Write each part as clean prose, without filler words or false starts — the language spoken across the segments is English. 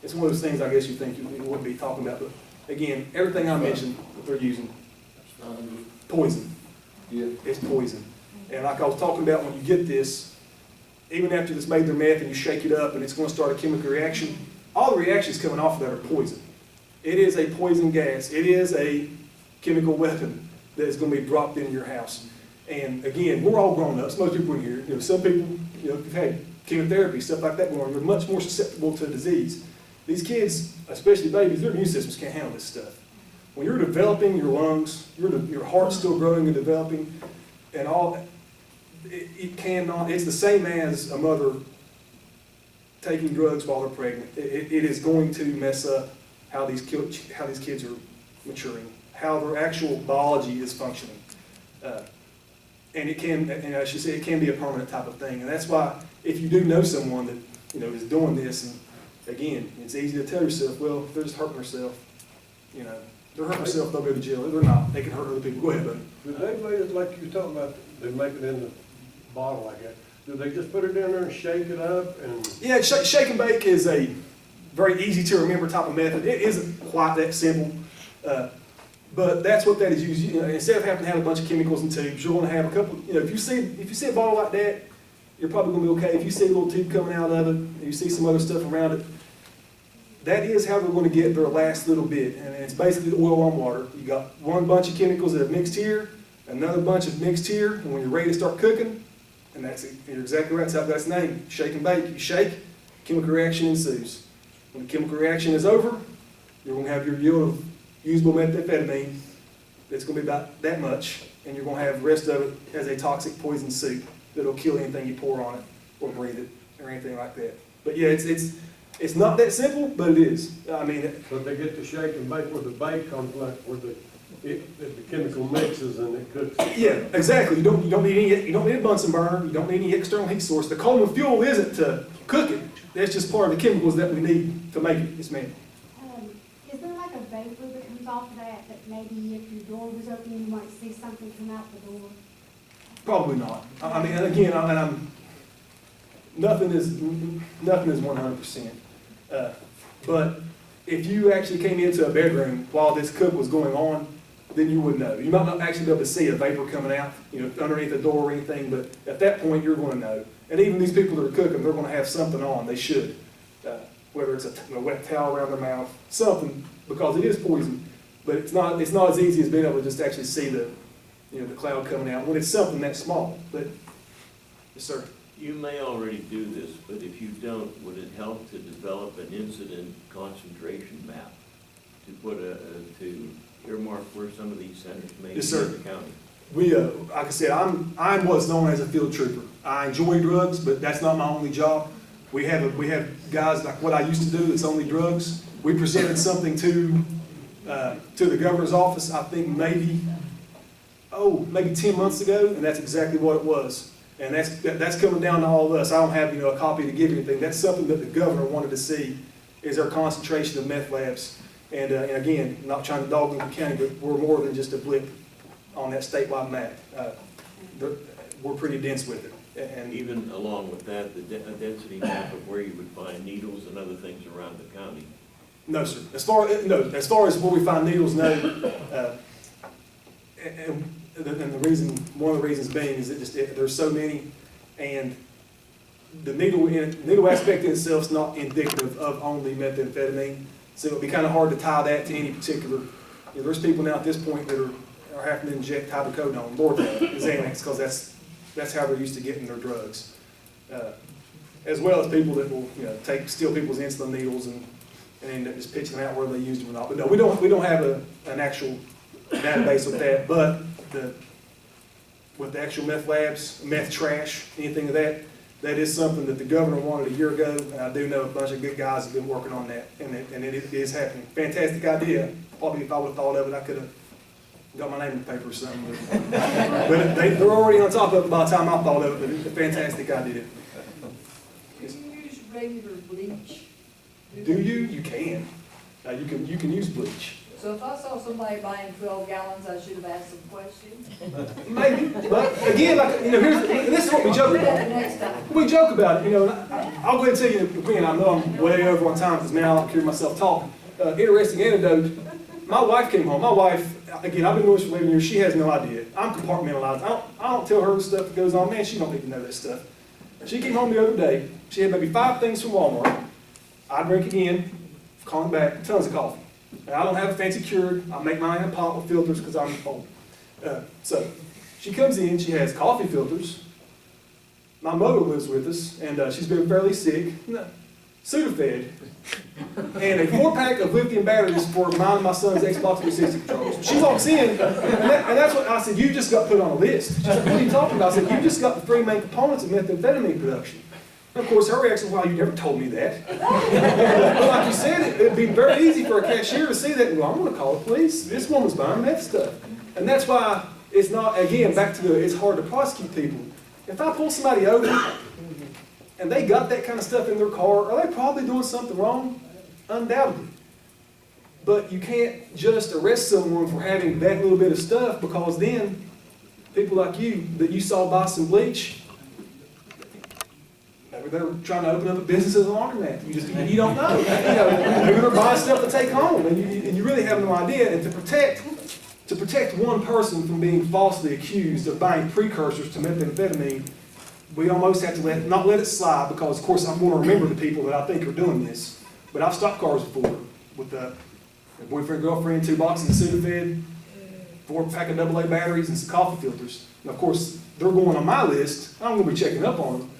it's one of those things I guess you think you wouldn't be talking about, but again, everything I mentioned that they're using, poison. Yeah. It's poison. And like I was talking about, when you get this, even after it's made their meth and you shake it up and it's going to start a chemical reaction, all the reactions coming off of that are poison. It is a poison gas. It is a chemical weapon that is going to be dropped into your house. And again, we're all grown ups. Most people in here, you know, some people, you know, have had chemotherapy, stuff like that going on. You're much more susceptible to disease. These kids, especially babies, their immune systems can't handle this stuff. When you're developing your lungs, your heart's still growing and developing, and all, it cannot, it's the same as a mother taking drugs while they're pregnant. It is going to mess up how these kids are maturing, how their actual biology is functioning. And it can, and I should say, it can be a permanent type of thing. And that's why, if you do know someone that, you know, is doing this, and again, it's easy to tell yourself, well, they're just hurting themselves. You know, they're hurting themselves, they'll go to jail. They're not. They can hurt other people. Go ahead, buddy. Do they make it like you're talking about, they make it in the bottle like that? Do they just put it in there and shake it up and? Yeah, shake and bake is a very easy to remember type of method. It isn't quite that simple, but that's what that is used. You know, instead of having to have a bunch of chemicals and tubes, you're going to have a couple. You know, if you see a bottle like that, you're probably going to be okay. If you see a little tube coming out of it, and you see some other stuff around it, that is how they're going to get their last little bit. And it's basically oil on water. You got one bunch of chemicals that have mixed here, another bunch of mixed here, and when you're ready to start cooking, and that's it. You're exactly right. That's its name. Shake and bake. You shake, chemical reaction ensues. When the chemical reaction is over, you're going to have your yield of usable methamphetamine. That's going to be about that much, and you're going to have the rest of it as a toxic poison soup that'll kill anything you pour on it or breathe it or anything like that. But yeah, it's not that simple, but it is. I mean, So they get to shake and bake with the bake complex, where the chemical mixes and it cooks. yeah, exactly. You don't need a Bunsen burner. You don't need any external heat source. The coal fuel isn't to cook it. That's just part of the chemicals that we need to make it. Yes, ma'am. Is there like a vapor that comes off of that maybe if your door was open, you might see something come out the door? Probably not. I mean, and again, nothing is 100%. But if you actually came into a bedroom while this cook was going on, then you would know. You might not actually be able to see a vapor coming out, you know, underneath the door or anything, but at that point you're going to know. And even these people that are cooking, they're going to have something on. They should, whether it's a wet towel around their mouth, something, because it is poison. But it's not as easy as being able to just actually see the cloud coming out when it's something that small. But yes, sir. You may already do this, but if you don't, would it help to develop an incident concentration map to put to earmark where some of these centers may be Yes, sir. in the county? We, like I said, I'm what's known as a field trooper. I enjoy drugs, but that's not my only job. We have guys like what I used to do that's only drugs. We presented something to the governor's office, I think maybe 10 months ago, and that's exactly what it was. And that's coming down to all of us. I don't have a copy to give you anything. That's something that the governor wanted to see, is our concentration of meth labs. And again, not trying to dog in the county, but we're more than just a blip on that statewide map. We're pretty dense with it. And even along with that, a density map of where you would find needles and other things around the county. No, sir. As far as where we find needles, no. And one of the reasons being is that there's so many, and the needle aspect in itself is not indicative of only methamphetamine. So it would be kind of hard to tie that to any particular. There's people now at this point that are having to inject hydrocodone, Lortab, Xanax, because that's how they're used to getting their drugs. As well as people that will steal people's insulin needles and end up just pitching them out where they used them or not. But no, we don't have an actual database with that. But with the actual meth labs, meth trash, anything of that, that is something that the governor wanted a year ago, and I do know a bunch of good guys have been working on that, and it is happening. Fantastic idea. Probably if I would have thought of it, I could have got my name in the paper or something. But they're already on top of it by the time I thought of it, but it's a fantastic idea. Do you use regular bleach? Do you? You can. You can use bleach. So if I saw somebody buying 12 gallons, I should have asked some questions? Maybe, but again, like, this is what we joke about. Next time. We joke about it, and I'll go ahead and tell you, again, I know I'm way over on time, because now I don't hear myself talk. Interesting anecdote, my wife came home. My wife, again, I've been doing this for 11 years, she has no idea. I'm compartmentalized. I don't tell her the stuff that goes on, man, she don't need to know that stuff. She came home the other day, she had maybe 5 things from Walmart. I drink again, calling back, tons of coffee. And I don't have a fancy Keurig, I make mine in a pot with filters because I'm old. So, she comes in, she has coffee filters. My mother lives with us, and she's been fairly sick. Sudafed, and a 4-pack of lithium batteries for mine and my son's Xbox 360 controllers. She walks in, and that's what I said, you just got put on a list. She's like, what are you talking about? I said, you just got the 3 main components of methamphetamine production. And of course, her reaction was, well, you never told me that. But like you said, it'd be very easy for a cashier to see that and go, I'm going to call the police. This woman's buying meth stuff. And that's why it's not, again, back to it's hard to prosecute people. If I pull somebody over, and they got that kind of stuff in their car, are they probably doing something wrong? Undoubtedly. But you can't just arrest someone for having that little bit of stuff, because then people like you that you saw buy some bleach, maybe they're trying to open up a business as a laundromat. You don't know. Maybe they're buying stuff to take home, and you really have no idea. And to protect one person from being falsely accused of buying precursors to methamphetamine, we almost have to not let it slide, because of course I'm going to remember the people that I think are doing this. But I've stopped cars before with a boyfriend, girlfriend, 2 boxes of Sudafed, 4-pack of AA batteries, and some coffee filters. And of course, they're going on my list. I'm going to be checking up on them.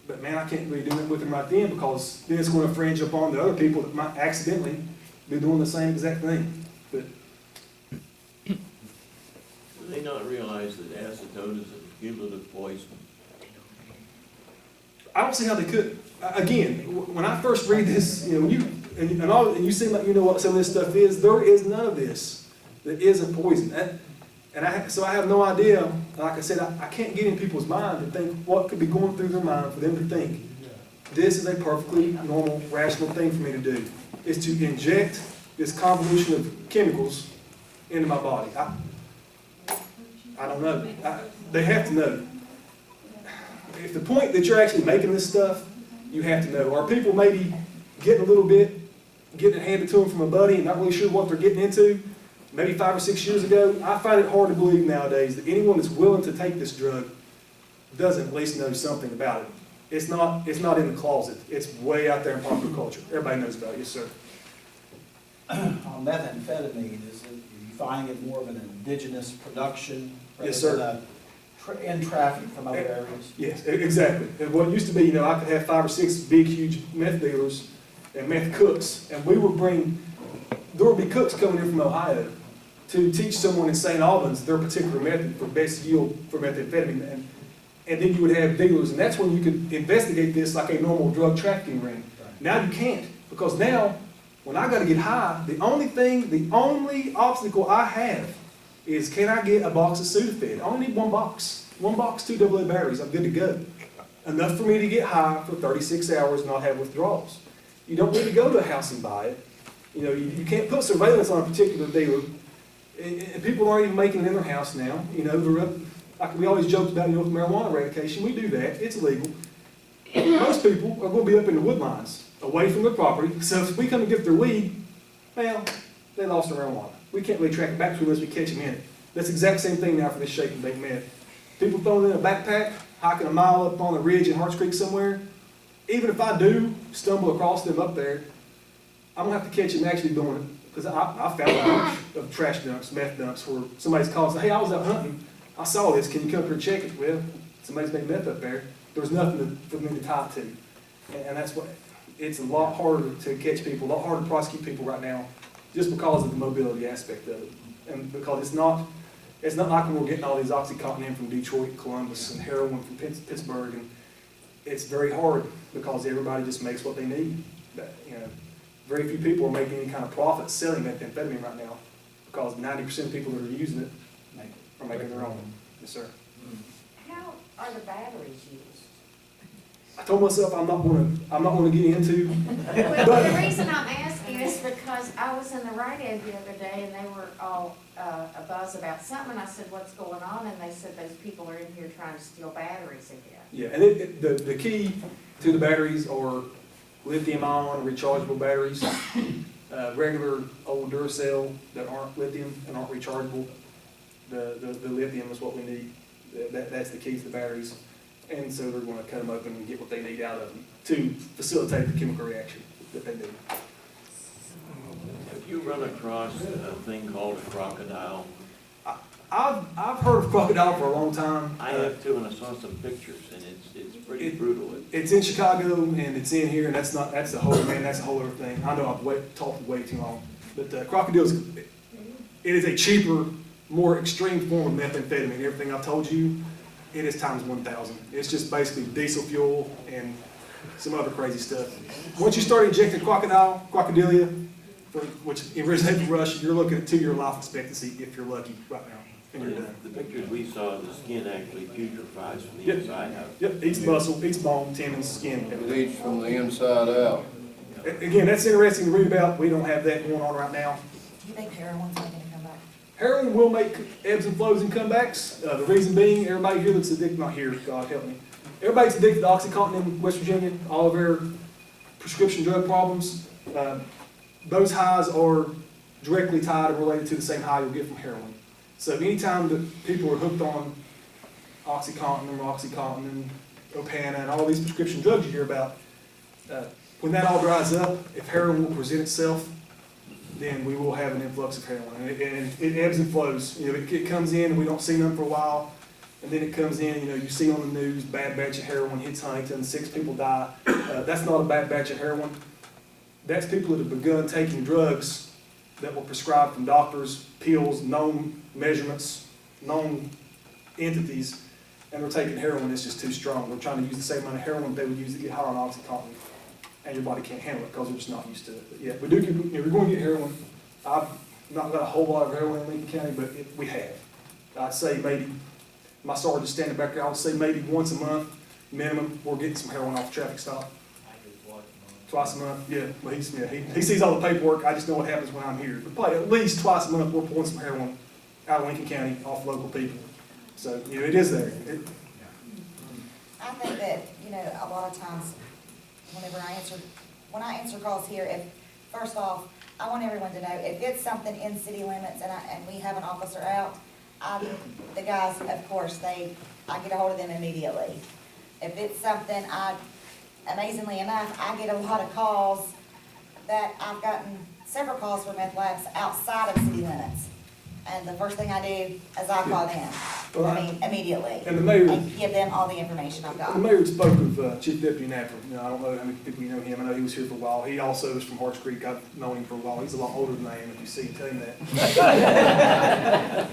But man, I can't really do it with them right then, because then it's going to infringe upon the other people that might accidentally be doing the same exact thing. But Do they not realize that acetone is a cumulative poison? I don't see how they could. Again, when I first read this, when you seem like you know what some of this stuff is, there is none of this that isn't poison. So I have no idea. Like I said, I can't get in people's mind to think what could be going through their mind for them to think this is a perfectly normal, rational thing for me to do. Is to inject this convolution of chemicals into my body. I don't know. They have to know. If the point that you're actually making this stuff, you have to know. Are people maybe getting a little bit, getting it handed to them from a buddy and not really sure what they're getting into? Maybe 5 or 6 years ago, I find it hard to believe nowadays that anyone that's willing to take this drug doesn't at least know something about it. It's not in the closet. It's way out there in popular culture. Everybody knows about it. Yes, sir. On methamphetamine, are you finding it more of an indigenous production? Yes, sir. Rather than in traffic from other areas? Yes, exactly. And what used to be, I could have 5 or 6 big, huge meth dealers and meth cooks, and there would be cooks coming in from Ohio to teach someone in St. Albans their particular method for best yield for methamphetamine. And then you would have dealers, and that's when you could investigate this like a normal drug trafficking ring. Right. Now you can't, because now, when I got to get high, the only obstacle I have is, can I get a box of Sudafed? I only need 1 box. 1 box, 2 AA batteries, I'm good to go. Enough for me to get high for 36 hours and not have withdrawals. You don't need to go to a house and buy it. You can't put surveillance on a particular dealer. And people aren't even making it in their house now. Like we always joked about, with marijuana eradication, we do that. It's illegal. Most people are going to be up in the wood lines, away from their property. So if we come and get their weed, well, they lost their marijuana. We can't really track it back to unless we catch them in it. That's the exact same thing now for this shake and bake meth. People throwing it in a backpack, hiking a mile up on a ridge in Harts Creek somewhere. Even if I do stumble across them up there, I'm going to have to catch them actually doing it. Because I found a bunch of trash dumps, meth dumps, where somebody's called and said, hey, I was out hunting. I saw this. Can you come up here and check it? Well, somebody's made meth up there. There was nothing for me to tie it to. And that's what, it's a lot harder to catch people, a lot harder to prosecute people right now, just because of the mobility aspect of it. And because it's not like when we're getting all these Oxycontin in from Detroit, Columbus, and heroin from Pittsburgh. And it's very hard because everybody just makes what they need. Very few people are making any kind of profit selling methamphetamine right now, because 90% of people that are using it are making their own. Yes, sir. How are the batteries used? I told myself I'm not going to get into. Well, the reason I'm asking is because I was in the right ed the other day and they were all abuzz about something, and I said, what's going on? And they said those people are in here trying to steal batteries again. Yeah, and the key to the batteries are lithium-ion rechargeable batteries, regular old Duracell that aren't lithium and aren't rechargeable. The lithium is what we need. That's the key to the batteries. And so they're going to cut them open and get what they need out of them to facilitate the chemical reaction that they need. Have you run across a thing called a crocodile? I've heard of crocodile for a long time. I have too, and I saw some pictures, and it's pretty brutal. It's in Chicago and it's in here, and that's a whole other thing. I know I've talked way too long, but crocodiles, it is a cheaper, more extreme form of methamphetamine. Everything I've told you, it is times 1,000. It's just basically diesel fuel and some other crazy stuff. Once you start injecting crocodilia, which originated from Russia, you're looking at 2-year life expectancy if you're lucky right now, and you're done. The pictures we saw, the skin actually putrefies from the Yep. inside out. Yep, eats muscle, eats bone, tendons, skin, It everything. eats from the inside out. Again, that's interesting to read about. We don't have that going on right now. Do you think heroin's making a comeback? Heroin will make ebbs and flows and comebacks. The reason being, everybody here that's addicted, not here, God help me. Everybody's addicted to OxyContin in West Virginia, all of their prescription drug problems. Those highs are directly tied and related to the same high you'll get from heroin. So anytime that people are hooked on OxyContin and Opana and all these prescription drugs you hear about, when that all dries up, if heroin will present itself, then we will have an influx of heroin. And it ebbs and flows. You know, it comes in and we don't see none for a while, and then it comes in, you know, you see on the news, bad batch of heroin hits Huntington, 6 people die. That's not a bad batch of heroin. That's people that have begun taking drugs that were prescribed from doctors, pills, known measurements, known entities, and they're taking heroin that's just too strong. They're trying to use the same amount of heroin they would use to get high on OxyContin, and your body can't handle it because they're just not used to it. But yeah, we do. We're going to get heroin. I've not got a whole lot of heroin in Lincoln County, but we have. I'd say maybe, my sergeant's standing back there, I would say maybe once a month minimum, we're getting some heroin off the traffic stop. Twice a month, yeah. Well, he sees all the paperwork. I just know what happens when I'm here. But probably at least twice a month, we're pulling some heroin out of Lincoln County off local people. So, you know, it is there. I think that, you know, a lot of times, when I answer calls here, first off, I want everyone to know, if it's something in city limits and we have an officer out, the guys, of course, I get a hold of them immediately. If it's something, amazingly enough, I get a lot of calls that I've gotten several calls for meth labs outside of city limits. And the first thing I do is I call them, immediately. And the mayor, and give them all the information I've got. the mayor spoke of Chief Deputy Napper. You know, I don't know how many people you know him. I know he was here for a while. He also is from Harts Creek. I've known him for a while. He's a lot older than I am, if you see him, tell him that.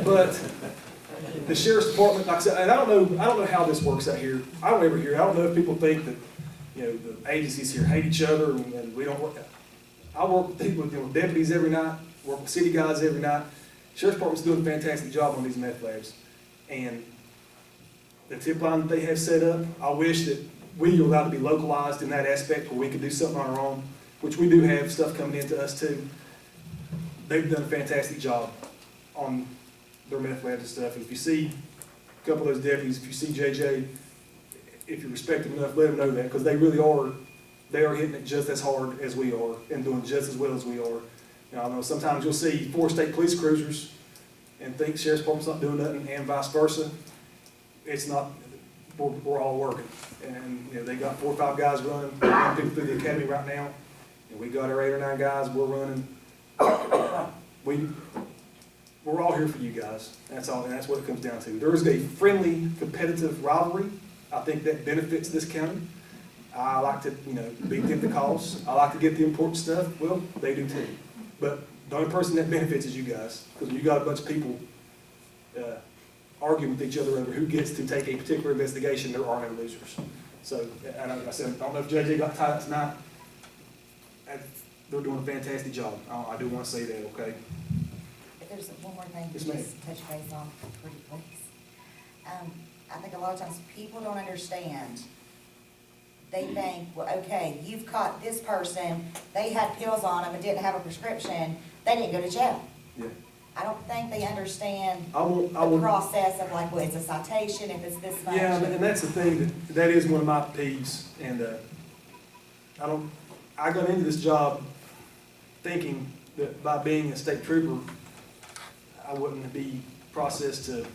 But the sheriff's department, like I said, and I don't know how this works out here. I don't ever hear. I don't know if people think that, you know, the agencies here hate each other and we don't work. I work with people, with deputies every night, work with city guys every night. Sheriff's Department's doing a fantastic job on these meth labs. And the tip line that they have set up, I wish that we were allowed to be localized in that aspect where we could do something on our own, which we do have stuff coming into us too. They've done a fantastic job on their meth labs and stuff. And if you see a couple of those deputies, if you see JJ, if you respect them enough, let them know that, because they really are, they are hitting it just as hard as we are and doing just as well as we are. Now, I know sometimes you'll see 4 state police cruisers and think Sheriff's Department's not doing nothing, and vice versa. It's not, we're all working. And, you know, they got 4 or 5 guys running people through the academy right now, and we got our 8 or 9 guys, we're running. We're all here for you guys. That's all, and that's what it comes down to. There is a friendly, competitive rivalry. I think that benefits this county. I like to, you know, beat them the cause. I like to get the important stuff. Well, they do too. But the only person that benefits is you guys, because when you got a bunch of people arguing with each other over who gets to take a particular investigation, there are no losers. So, and I said, I don't know if JJ got tied up tonight. They're doing a fantastic job. I do want to say that, okay? If there's one more thing to Yes, ma'am. just touch base on, pretty please. I think a lot of times people don't understand they think, well, okay, you've caught this person, they had pills on them and didn't have a prescription, they didn't go to jail. Yeah. I don't think they understand I the would, process of like, well, it's a citation, if it's this much. yeah, and that's the thing, that is one of my peeves, and, I got into this job thinking that by being a state trooper, I wouldn't be processed to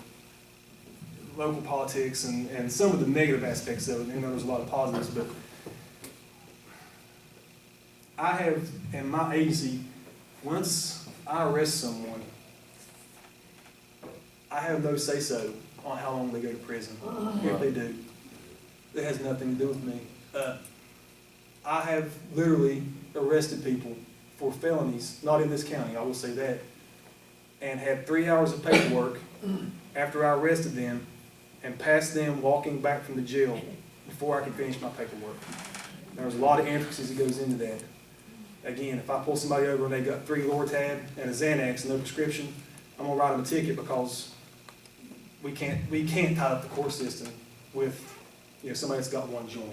local politics and some of the negative aspects of it, you know, there's a lot of positives, but I have, in my agency, once I arrest someone, I have no say-so on how long they go to prison, if they do. It has nothing to do with me. I have literally arrested people for felonies, not in this county, I will say that, and had 3 hours of paperwork after I arrested them and passed them walking back from the jail before I could finish my paperwork. There's a lot of intricacies that goes into that. Again, if I pull somebody over and they got 3 Lortab and a Xanax and no prescription, I'm gonna write them a ticket because we can't tie up the court system with, you know, somebody that's got 1 joint.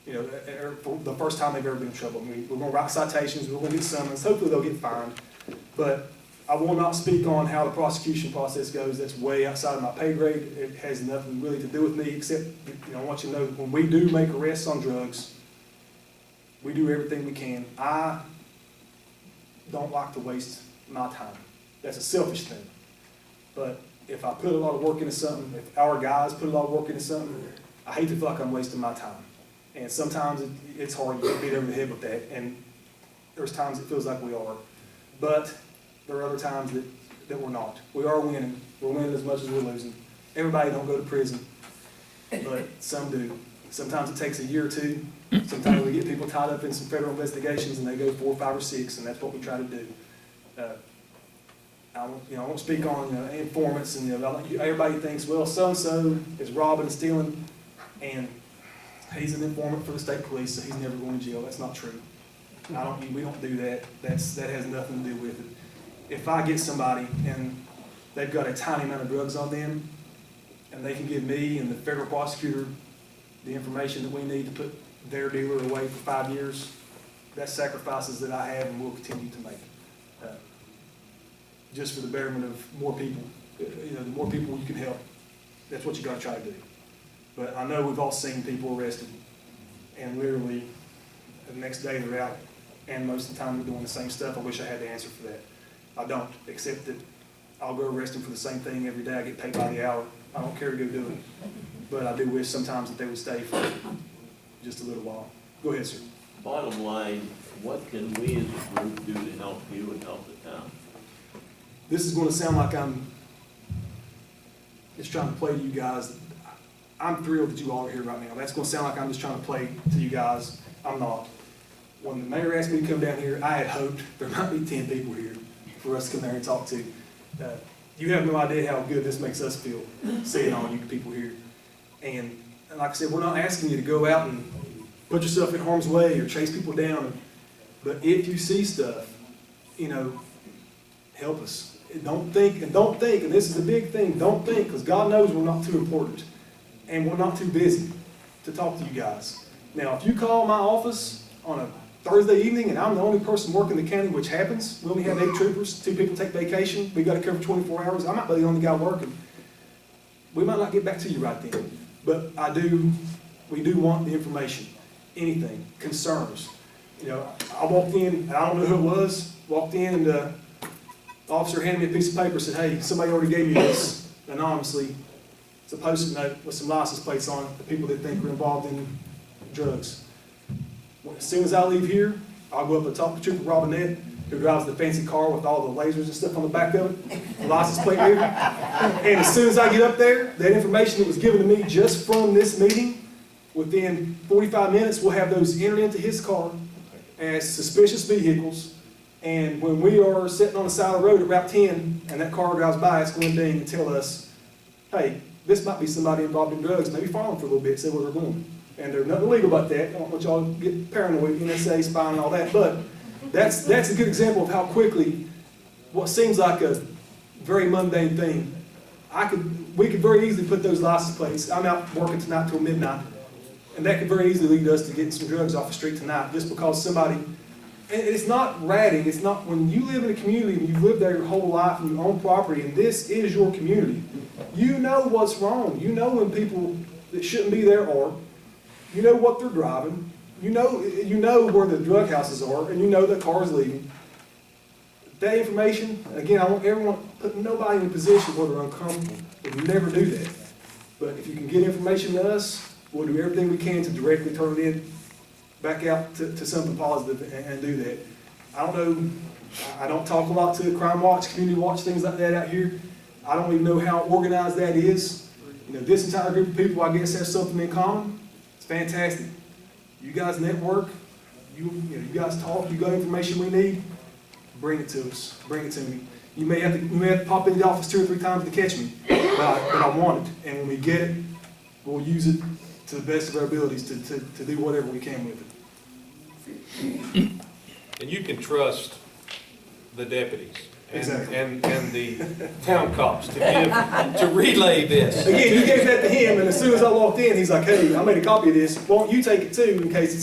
You know, or for the first time they've ever been in trouble. I mean, we're gonna write citations, we're gonna get summons, hopefully they'll get fined. But I will not speak on how the prosecution process goes. That's way outside of my pay grade. It has nothing really to do with me, except, you know, I want you to know that when we do make arrests on drugs, we do everything we can. I don't like to waste my time. That's a selfish thing. But if I put a lot of work into something, if our guys put a lot of work into something, I hate to feel like I'm wasting my time. And sometimes it's hard to get beat over the head with that, and there's times it feels like we are. But there are other times that we're not. We are winning. We're winning as much as we're losing. Everybody don't go to prison, but some do. Sometimes it takes a year or two. Sometimes we get people tied up in some federal investigations and they go 4, 5, or 6, and that's what we try to do. I won't speak on, you know, informants, and, you know, everybody thinks, well, so-and-so is robbing and stealing, and he's an informant for the state police, so he's never going to jail. That's not true. We don't do that. That has nothing to do with it. If I get somebody and they've got a tiny amount of drugs on them, and they can give me and the federal prosecutor the information that we need to put their dealer away for 5 years, that's sacrifices that I have and will continue to make. Just for the betterment of more people. You know, the more people you can help, that's what you got to try to do. But I know we've all seen people arrested, and literally the next day they're out, and most of the time they're doing the same stuff. I wish I had the answer for that. I don't, except that I'll go arrest them for the same thing every day. I get paid by the hour. I don't care to go do it. But I do wish sometimes that they would stay for just a little while. Go ahead, sir. Bottom line, what can we as a group do to help you and help the town? This is going to sound like I'm just trying to play to you guys. I'm thrilled that you all are here right now. That's going to sound like I'm just trying to play to you guys. I'm not. When the mayor asked me to come down here, I had hoped there might be 10 people here for us to come there and talk to. You have no idea how good this makes us feel, seeing all you people here. And like I said, we're not asking you to go out and put yourself in harm's way or chase people down. But if you see stuff, you know, help us. Don't think, and this is a big thing, don't think, because God knows we're not too important. And we're not too busy to talk to you guys. Now, if you call my office on a Thursday evening and I'm the only person working the county, which happens, we only have 8 troopers, 2 people take vacation, we got to cover 24 hours, I might be the only guy working. We might not get back to you right then. But we do want the information, anything, concerns. You know, I walked in, I don't know who it was, walked in and the officer handed me a piece of paper, said, hey, somebody already gave you this anonymously. It's a post-it note with some license plates on it, the people that think we're involved in drugs. As soon as I leave here, I'll go up and talk to Trooper Robinette, who drives the fancy car with all the lasers and stuff on the back of it, the license plate reader. And as soon as I get up there, that information that was given to me just from this meeting, within 45 minutes, we'll have those entered into his car as suspicious vehicles. And when we are sitting on the side of the road at Route 10, and that car drives by, it's going to ding and tell us, hey, this might be somebody involved in drugs, maybe follow them for a little bit, see where they're going. And there's nothing illegal about that. I don't want y'all to get paranoid, NSA, spying, and all that. But that's a good example of how quickly what seems like a very mundane thing, we could very easily put those license plates. I'm out working tonight till midnight. And that could very easily lead us to getting some drugs off the street tonight, just because somebody, and it's not ratting, it's not, when you live in a community and you've lived there your whole life and you own property and this is your community, you know what's wrong. You know when people that shouldn't be there are. You know what they're driving. You know where the drug houses are, and you know the car's leaving. That information, again, I want everyone, put nobody in a position where they're uncomfortable. We'll never do that. But if you can get information to us, we'll do everything we can to directly turn it in, back out to something positive and do that. I don't know, I don't talk a lot to Crime Watch, Community Watch, things like that out here. I don't even know how organized that is. You know, this entire group of people, I guess, have something in common. It's fantastic. You guys network, you guys talk, you got information we need, bring it to us, bring it to me. You may have to pop in the office 2 or 3 times to catch me, but I want it. And when we get it, we'll use it to the best of our abilities to do whatever we can with it. And you can trust the deputies Exactly. and the town cops to relay this. Again, you gave that to him, and as soon as I walked in, he's like, hey, I made a copy of this. Why don't you take it too, in case it's